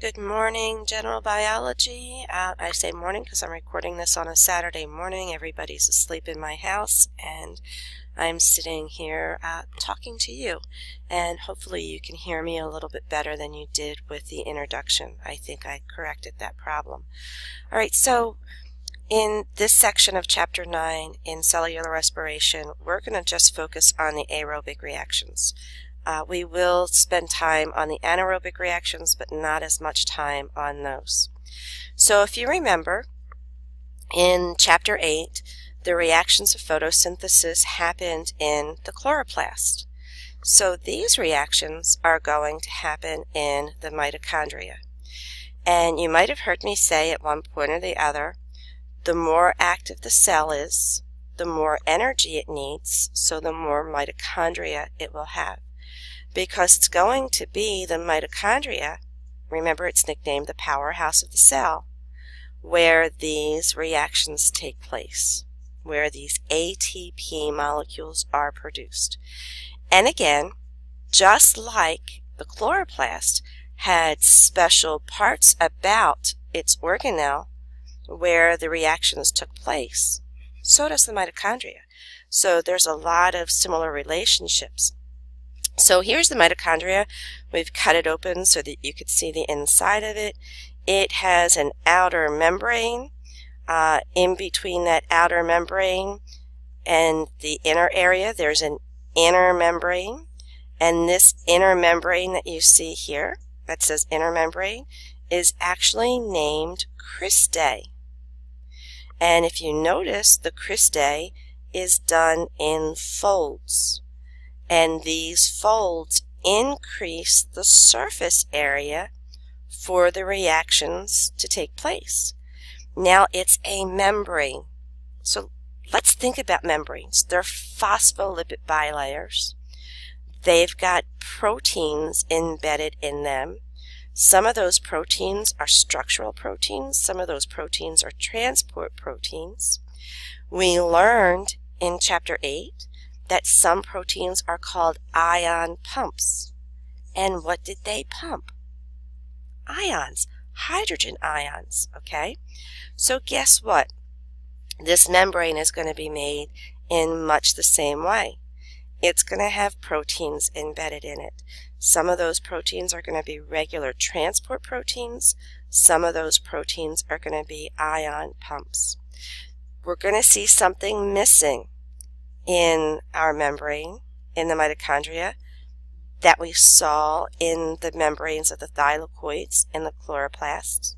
Good morning, general biology. I say morning because I'm recording this on a Saturday morning. Everybody's asleep in my house, and I'm sitting here talking to you. And hopefully you can hear me a little bit better than you did with the introduction. I think I corrected that problem. All right, so in this section of Chapter 9 in cellular respiration, we're going to just focus on the aerobic reactions. We will spend time on the anaerobic reactions, but not as much time on those. So if you remember, in Chapter 8, the reactions of photosynthesis happened in the chloroplast. So these reactions are going to happen in the mitochondria. And you might have heard me say at one point or the other, the more active the cell is, the more energy it needs, so the more mitochondria it will have. Because it's going to be the mitochondria, remember it's nicknamed the powerhouse of the cell, where these reactions take place, where these ATP molecules are produced. And again, just like the chloroplast had special parts about its organelle where the reactions took place, so does the mitochondria. So there's a lot of similar relationships. So here's the mitochondria. We've cut it open so that you could see the inside of it. It has an outer membrane. In between that outer membrane and the inner area, there's an inner membrane. And this inner membrane that you see here, that says inner membrane, is actually named cristae. And if you notice, the cristae is done in folds. And these folds increase the surface area for the reactions to take place. Now it's a membrane. So let's think about membranes. They're phospholipid bilayers. They've got proteins embedded in them. Some of those proteins are structural proteins. Some of those proteins are transport proteins. We learned in Chapter 8 that some proteins are called ion pumps. And what did they pump? Ions, hydrogen ions, okay? So guess what? This membrane is going to be made in much the same way. It's going to have proteins embedded in it. Some of those proteins are going to be regular transport proteins. Some of those proteins are going to be ion pumps. We're going to see something missing in our membrane, in the mitochondria, that we saw in the membranes of the thylakoids and the chloroplasts.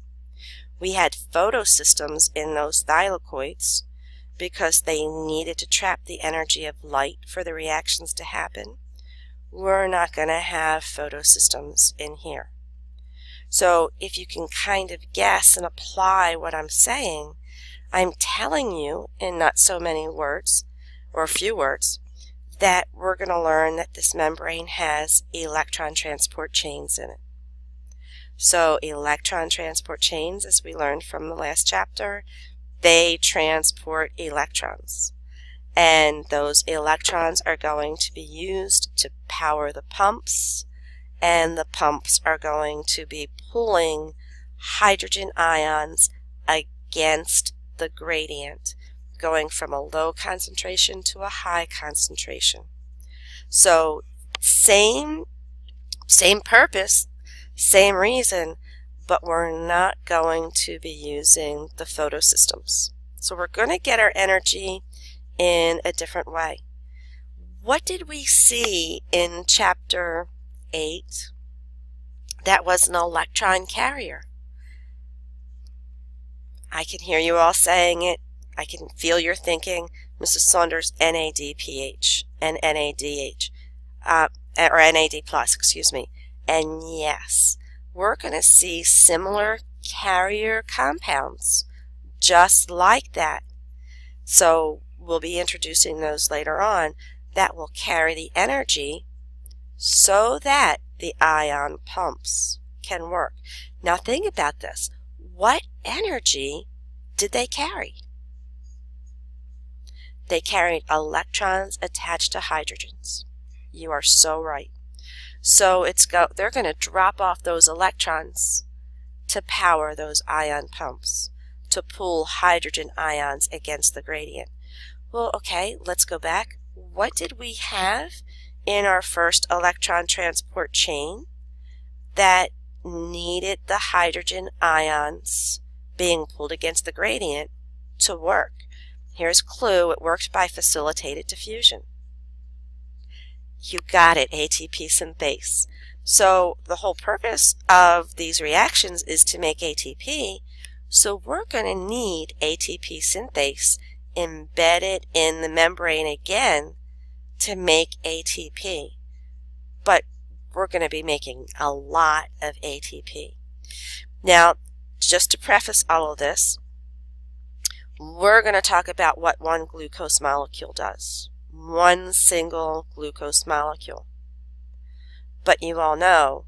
We had photosystems in those thylakoids because they needed to trap the energy of light for the reactions to happen. We're not going to have photosystems in here. So if you can kind of guess and apply what I'm saying, I'm telling you in not so many words, or a few words, that we're going to learn that this membrane has electron transport chains in it. So electron transport chains, as we learned from the last chapter, they transport electrons. And those electrons are going to be used to power the pumps, and the pumps are going to be pulling hydrogen ions against the gradient, going from a low concentration to a high concentration. So same purpose, same reason, but we're not going to be using the photosystems. So we're going to get our energy in a different way. What did we see in Chapter 8? That was an electron carrier. I can hear you all saying it. I can feel your thinking, Mrs. Saunders, NADPH and NADH, or NAD+, excuse me. And yes, we're going to see similar carrier compounds just like that. So we'll be introducing those later on that will carry the energy so that the ion pumps can work. Now think about this. What energy did they carry? They carried electrons attached to hydrogens. You are so right. So they're going to drop off those electrons to power those ion pumps, to pull hydrogen ions against the gradient. Well, okay, let's go back. What did we have in our first electron transport chain that needed the hydrogen ions being pulled against the gradient to work? Here's a clue. It worked by facilitated diffusion. You got it, ATP synthase. So the whole purpose of these reactions is to make ATP, so we're going to need ATP synthase embedded in the membrane again to make ATP. But we're going to be making a lot of ATP. Now, just to preface all of this, we're going to talk about what one glucose molecule does. One single glucose molecule. But you all know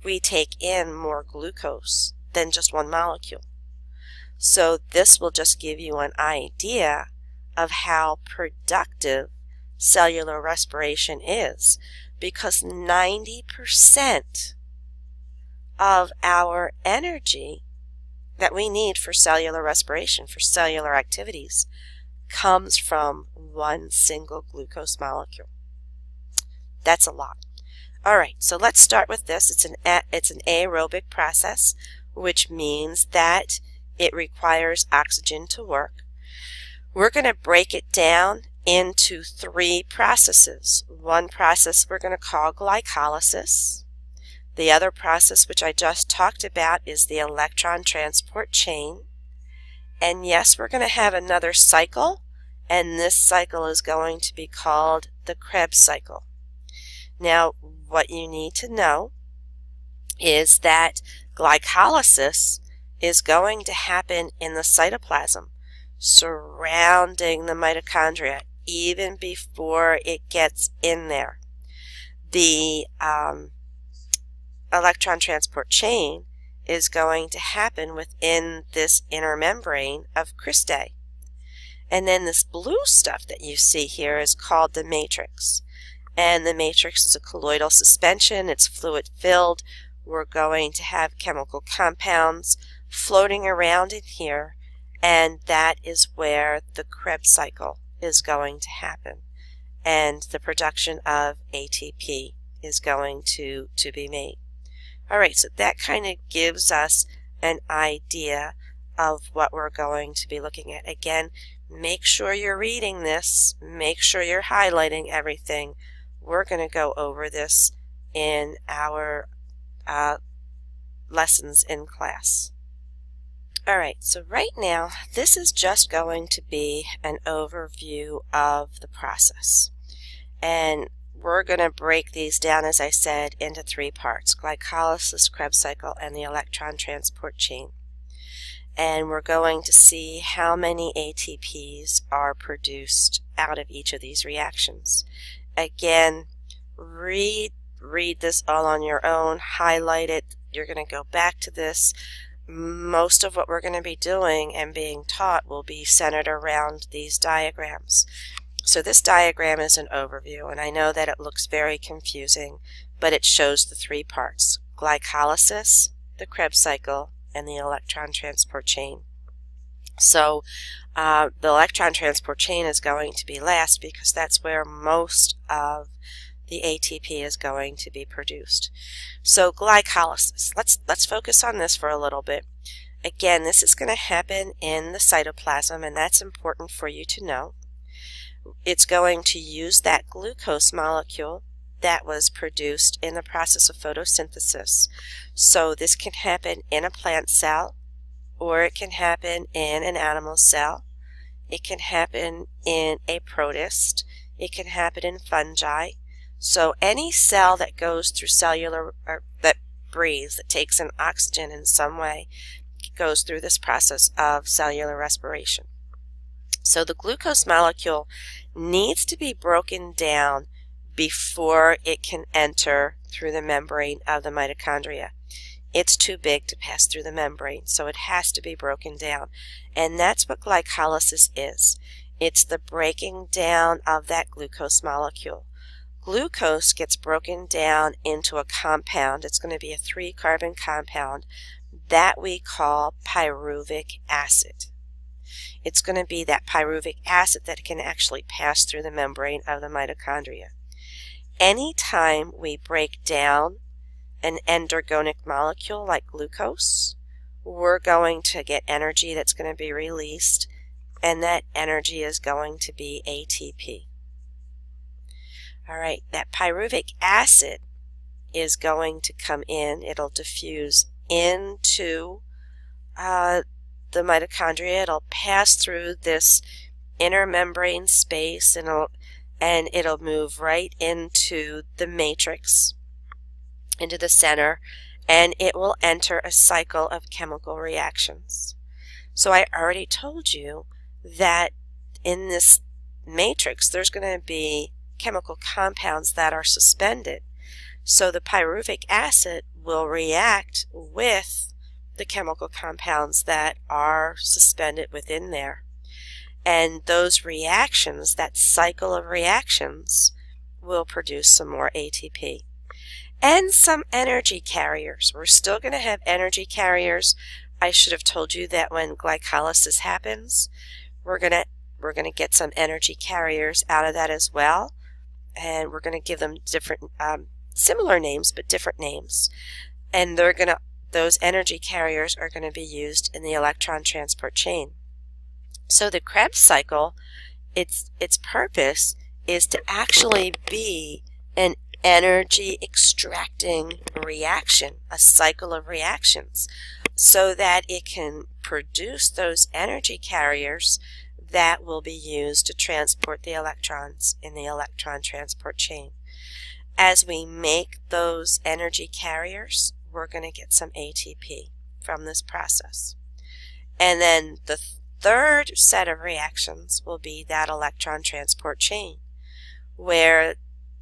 we take in more glucose than just one molecule. So this will just give you an idea of how productive cellular respiration is, because 90% of our energy that we need for cellular respiration, for cellular activities, comes from one single glucose molecule. That's a lot. All right, so let's start with this. It's an aerobic process, which means that it requires oxygen to work. We're going to break it down into 3 processes. One process we're going to call glycolysis. The other process, which I just talked about, is the electron transport chain. And yes, we're going to have another cycle, and this cycle is going to be called the Krebs cycle. Now, what you need to know is that glycolysis is going to happen in the cytoplasm surrounding the mitochondria even before it gets in there. The electron transport chain is going to happen within this inner membrane of cristae. And then this blue stuff that you see here is called the matrix. And the matrix is a colloidal suspension. It's fluid filled. We're going to have chemical compounds floating around in here, and that is where the Krebs cycle is going to happen, and the production of ATP is going to be made. All right, so that kind of gives us an idea of what we're going to be looking at. Again, make sure you're reading this, make sure you're highlighting everything. We're going to go over this in our lessons in class. All right, so right now, this is just going to be an overview of the process. And we're going to break these down, as I said, into 3 parts: glycolysis, Krebs cycle, and the electron transport chain. And we're going to see how many ATPs are produced out of each of these reactions. Again, read this all on your own, highlight it. You're going to go back to this. Most of what we're going to be doing and being taught will be centered around these diagrams. So this diagram is an overview, and I know that it looks very confusing, but it shows the 3 parts: glycolysis, the Krebs cycle, and the electron transport chain. So the electron transport chain is going to be last because that's where most of the ATP is going to be produced. So glycolysis, let's focus on this for a little bit. Again, this is going to happen in the cytoplasm, and that's important for you to know. It's going to use that glucose molecule that was produced in the process of photosynthesis. So this can happen in a plant cell, or it can happen in an animal cell. It can happen in a protist. It can happen in fungi. So any cell that goes through cellular, or that breathes, that takes in oxygen in some way, goes through this process of cellular respiration. So the glucose molecule needs to be broken down before it can enter through the membrane of the mitochondria. It's too big to pass through the membrane, so it has to be broken down. And that's what glycolysis is. It's the breaking down of that glucose molecule. Glucose gets broken down into a compound. It's going to be a 3-carbon compound that we call pyruvic acid. It's going to be that pyruvic acid that can actually pass through the membrane of the mitochondria. Anytime we break down an endergonic molecule like glucose, we're going to get energy that's going to be released, and that energy is going to be ATP. All right, that pyruvic acid is going to come in. It'll diffuse into the mitochondria. It'll pass through this inner membrane space, and it'll move right into the matrix, into the center, and it will enter a cycle of chemical reactions. So I already told you that in this matrix there's going to be chemical compounds that are suspended. So the pyruvic acid will react with the chemical compounds that are suspended within there. And those reactions, that cycle of reactions, will produce some more ATP. And some energy carriers. We're still going to have energy carriers. I should have told you that when glycolysis happens, we're going to get some energy carriers out of that as well. And we're going to give them different, similar names, but different names. And those energy carriers are going to be used in the electron transport chain. So the Krebs cycle, its purpose is to actually be an energy extracting reaction, a cycle of reactions, so that it can produce those energy carriers that will be used to transport the electrons in the electron transport chain. As we make those energy carriers, we're going to get some ATP from this process. And then the third set of reactions will be that electron transport chain, where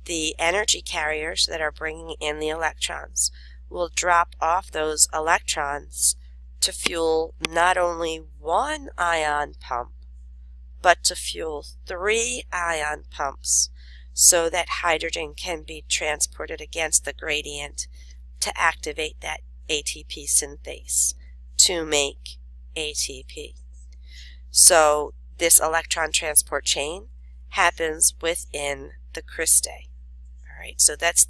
the energy carriers that are bringing in the electrons will drop off those electrons to fuel not only one ion pump, but to fuel 3 ion pumps, so that hydrogen can be transported against the gradient to activate that ATP synthase to make ATP. So this electron transport chain happens within the cristae. All right, so that's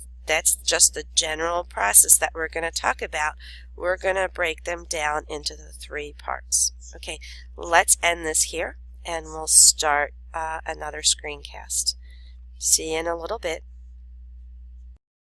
just the general process that we're going to talk about. We're going to break them down into the 3 parts. Okay, let's end this here, and we'll start another screencast. See you in a little bit.